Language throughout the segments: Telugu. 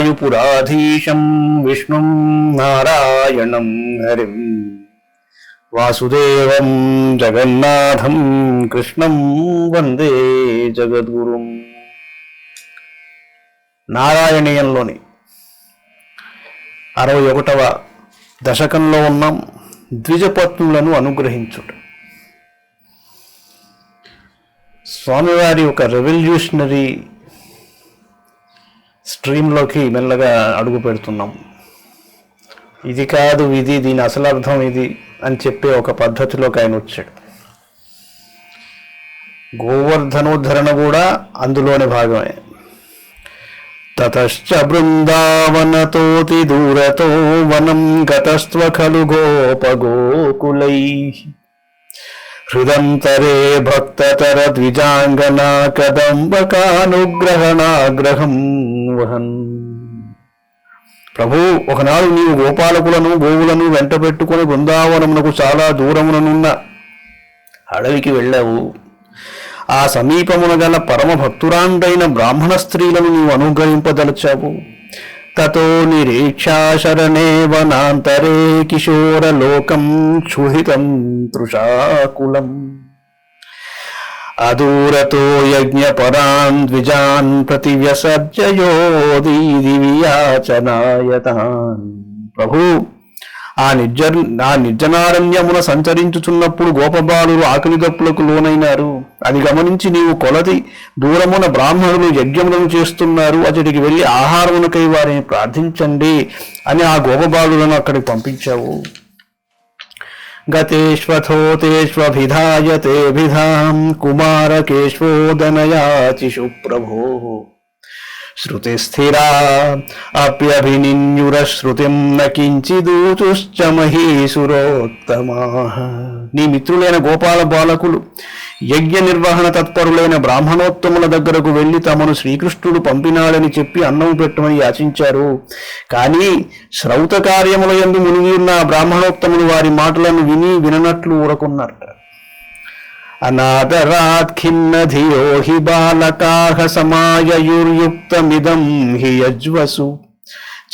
వాయుపురాధీశం విష్ణుం నారాయణం హరిం వాసుదేవం జగన్నాథం కృష్ణం వందే జగద్గురుం. నారాయణీయంలోని 61వ దశకంలో ఉన్నాం. ద్విజపత్నులను అనుగ్రహించుట. స్వామివారి ఒక రెవల్యూషనరీ స్ట్రీమ్లోకి మెల్లగా అడుగు పెడుతున్నాం. ఇది కాదు ఇది, దీని అసలు అర్థం ఇది అని చెప్పే ఒక పద్ధతిలోకి ఆయన వచ్చాడు. గోవర్ధనోద్ధరణ కూడా అందులోని భాగమే. తతశ్చ బృందావనతోతి దూరతో వనం గతస్త్వ ఖలు గోపగోకులైః హృదంతరే భక్తతర ద్విజాంగనా కదంబకానుగ్రహణాగ్రహం వహన్. ప్రభు, ఒకనాడు నీవు గోపాలకులను గోవులను వెంట పెట్టుకుని బృందావనమునకు చాలా దూరముననున్న అడవికి వెళ్ళావు. ఆ సమీపమున గల పరమ భక్తురాండైన బ్రాహ్మణ స్త్రీలను నీవు అనుగ్రహింపదలచావు. తతో నిరీక్షాశరణే వనాంతరే కిశోరలోకం క్షుహితం తృషాకులం అదూరతో యజ్ఞపరాన్ ద్విజాన్ ప్రతివ్యసర్జయోదీదివియాచనాయతాన్. ప్రభు, ఆ నిర్జనారణ్యమున సంచరించుచున్నప్పుడు గోపబాలురు ఆకలి దప్పులకు లోనైనారు. అది గమనించి నీవు కొలది దూరమున బ్రాహ్మణులు యజ్ఞములను చేస్తున్నారు, అతడికి వెళ్ళి ఆహారమునకై వారిని ప్రార్థించండి అని ఆ గోపబాలులను అక్కడికి పంపించావు. గతేష్వథోతేష్వభిధాయతే భిధాం కుమారకేష్వోదనయాచిషు ప్రభో శృతిస్థిరా అప్యభినిన్యురశ్రుతిం న కించిదూచుశ్చ మహీసురోత్తమాః. నీ మిత్రులైన గోపాల బాలకులు యజ్ఞ నిర్వహణ తత్పరులైన బ్రాహ్మణోత్తముల దగ్గరకు వెళ్లి తమను శ్రీకృష్ణుడు పంపినాడని చెప్పి అన్నము పెట్టమని యాచించారు. కానీ శ్రౌత కార్యముల యందు మునిగి ఉన్న బ్రాహ్మణోత్తములు వారి మాటలను విననట్లు ఊరకున్నారట. అనాదరాత్ ఖిన్న ధియో హి బాలకాః సమాయయుర్యుక్తమిదం హి యజ్వసు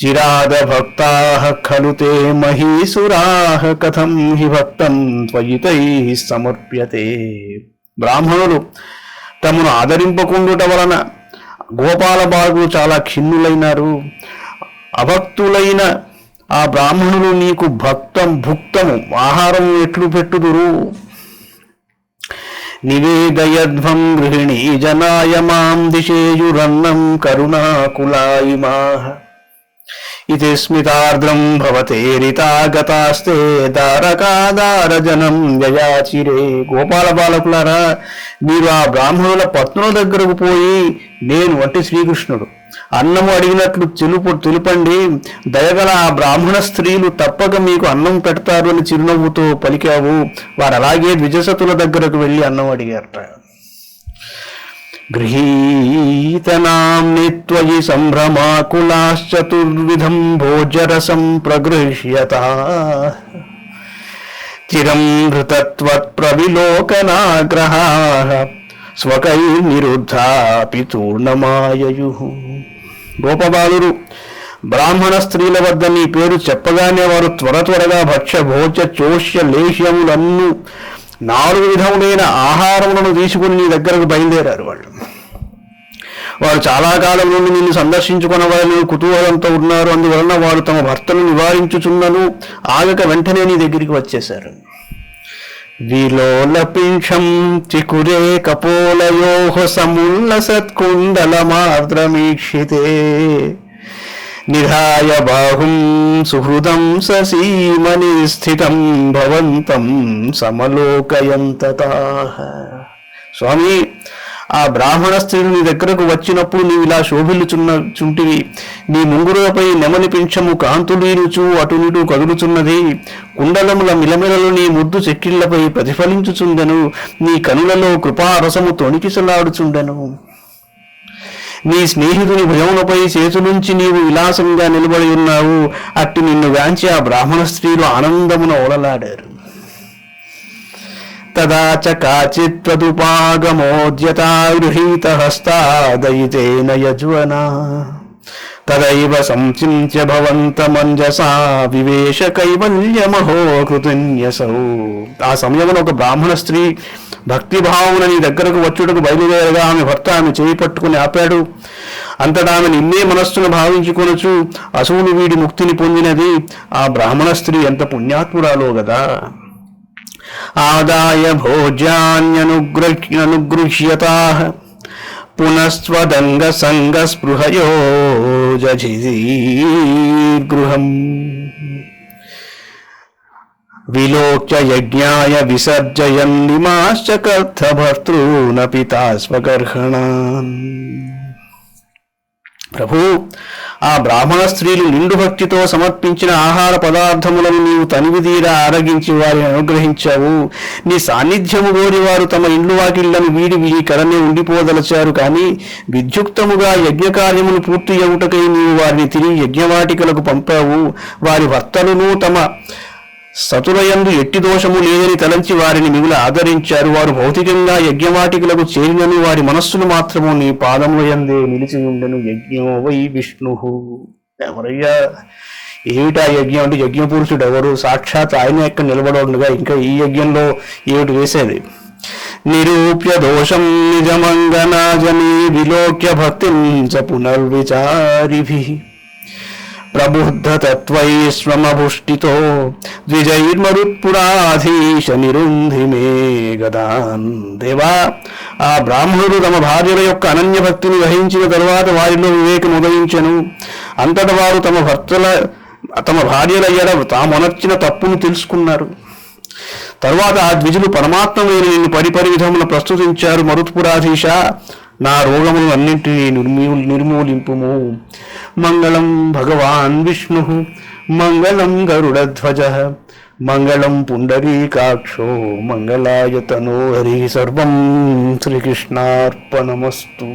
చిరాద భక్తాః ఖలు తే మహీసురాః కథం హి భక్తం త్వయి తైః సమర్ప్యతే. బ్రాహ్మణులు తమను ఆదరింపకుండుట వలన గోపాల బాలులు చాలా ఖిన్నులైనారు. అభక్తులైన ఆ బ్రాహ్మణులు నీకు భుక్తము ఆహారం ఎట్లు పెట్టుదురు? నివేదయధ్వం గృహిణీ జనాయ మాం దిశేయురన్నం కరుణాకులాయిమాః ఇది స్మితార్ద్రం భవతేరితాగతాస్తే దారకాదారజనం యయాచిరే. గోపాల బాలకులారా, మీరు ఆ బ్రాహ్మణుల పత్నుల దగ్గరకు పోయి నేను అంటే శ్రీకృష్ణుడు అన్నము అడిగినట్లు తెలుపండి. దయగల ఆ బ్రాహ్మణ స్త్రీలు తప్పక మీకు అన్నం పెడతారు అని చిరునవ్వుతో పలికావు. వారు అలాగే ద్విజసతుల దగ్గరకు వెళ్ళి అన్నం అడిగారట. గృహీతనాంని త్వయి సంభ్రమాకులాశ్చతుర్విధం భోజరసం ప్రగృహ్యతాః చిరం హృతత్వత్ప్రవిలోకనాగ్రహాః స్వకైర్నిరుద్ధాపి చూర్ణమాయయుః. గోపబాలురు బ్రాహ్మణ స్త్రీల వద్ద నీ పేరు చెప్పగానే వారు త్వరగా భక్ష్య భోజ చోష్య లేహ్యములన్ను 4 విధములైన ఆహారములను తీసుకుని నీ దగ్గరకు బయలుదేరారు. వారు చాలా కాలం నుండి నిన్ను సందర్శించుకున్న వారిని కుతూహలంతో ఉన్నారు. అందువలన వారు తమ భర్తను నివారించుచున్నను ఆగక వెంటనే నీ దగ్గరికి వచ్చేశారు. విలోలపింఛం చికురే కపోలయోః సముల్లసత్కుండలమార్ద్రమీక్షితే నిధాయ బాహుం సుహృదం ససీమని స్థితం భవంతం సమలోకయంతతాః. స్వామి, ఆ బ్రాహ్మణ స్త్రీలు నీ దగ్గరకు వచ్చినప్పుడు నీవు ఇలా శోభిల్లుచుంటివి. నీ ముంగురులపై నెమలి పింఛము కాంతులీరుచు అటునిటు కదులుచున్నది. కుండలముల మిలమిలలు నీ ముద్దు చెక్కిళ్లపై ప్రతిఫలించుచుండెను. నీ కనులలో కృపారసము తొణికిసలాడుచుండెను. నీ స్నేహితుని భుజములపై చేతులుంచి నీవు విలాసంగా నిలబడి ఉన్నావు. అట్టి నిన్ను గాంచి ఆ బ్రాహ్మణ స్త్రీలు ఆనందమున ఓలలాడారు. తదా చ కాచిత్వదుపాగమోద్యతా గృహీత హస్తాదయితేన యజ్వనా తదైవ సంచింత్య భవంతమంజసా వివేశ కైవల్యమహో కృతన్యసౌ. ఆ సమయంలో ఒక బ్రాహ్మణ స్త్రీ భక్తిభావన నీ దగ్గరకు వచ్చుటకు బయలుదేరగా ఆమె భర్త ఆమె చేయి పట్టుకుని ఆపాడు. అంతటా ఆమె నిన్నే మనస్సును భావించుకొనొచ్చు అసువులు వీడి ముక్తిని పొందినది ఆ బ్రాహ్మణ స్త్రీ ఎంత పుణ్యాత్మురాలో గదా. ఆదాయ భోజ్యాన్యనుగృహ్యతా పునస్వదంగ సంగ స్పృహయో జగృహం విలోక్య యజ్ఞాయ విసర్జయన్నిమాశ్చ కర్థభర్తॄన పితా స్వగర్హణాన్. ప్రభు, ఆ బ్రాహ్మణ స్త్రీలు నిండు భక్తితో సమర్పించిన ఆహార పదార్థములను నీవు తనివిదీరా ఆరగించి వారిని అనుగ్రహించావు. నీ సాన్నిధ్యము కోరి వారు తమ ఇండ్లు వాకిళ్లను వీడి ఈ కడనే ఉండిపోదలచారు. కానీ విద్యుక్తముగా యజ్ఞకార్యములు పూర్తి అగుటకై నీవు వారిని తిరిగి యజ్ఞవాటికలకు పంపావు. వారి భర్తలను తమ సతులయందు ఎట్టి దోషము లేదని తలంచి వారిని మిగుల ఆదరించారు. వారు భౌతికంగా యజ్ఞవాటికలకు చేరినను వారి మనస్సును మాత్రము నీ పాదములయందే నిలిచి ఉండెను. యజ్ఞో వై విష్ణు. ఎవరయ్యా, ఏమిటా యజ్ఞం అంటే యజ్ఞపురుషుడు ఎవరు? సాక్షాత్ ఆయన ఎక్కడ నిలబడగా ఇంకా ఈ యజ్ఞంలో ఏమిటి వేసేది? నిరూప్య దోషం నిజమంగనాజనీ విలోక్య భక్తిం చ పునర్విచారిభిః ప్రబుద్ధ తత్వైశ్వమభుష్టితో ద్విజైర్మరుత్పురాధీశ నిరుంధి మే గదాన్. దేవా, ఆ బ్రాహ్మణుడు తమ భార్యల యొక్క అనన్య భక్తిని గ్రహించిన తరువాత వారిలో వివేకం ఉదయించెను. అంతట వారు తమ భార్యల ఎడ తామొనర్చిన తప్పును తెలుసుకున్నారు. తరువాత ఆ ద్విజులు పరమాత్మమైన నిన్ను పరిపరి విధమున ప్రస్తుతించారు. మరుత్పురాధీశ, నా రోగములు అన్నింటినీ నిర్మూలింపుము. మంగళం భగవాన్ విష్ణు, మంగళం గరుడధ్వజ, మంగళం పుండరీకాక్షో, మంగళాయ తనో హరి. సర్వం శ్రీకృష్ణార్పణమస్తు.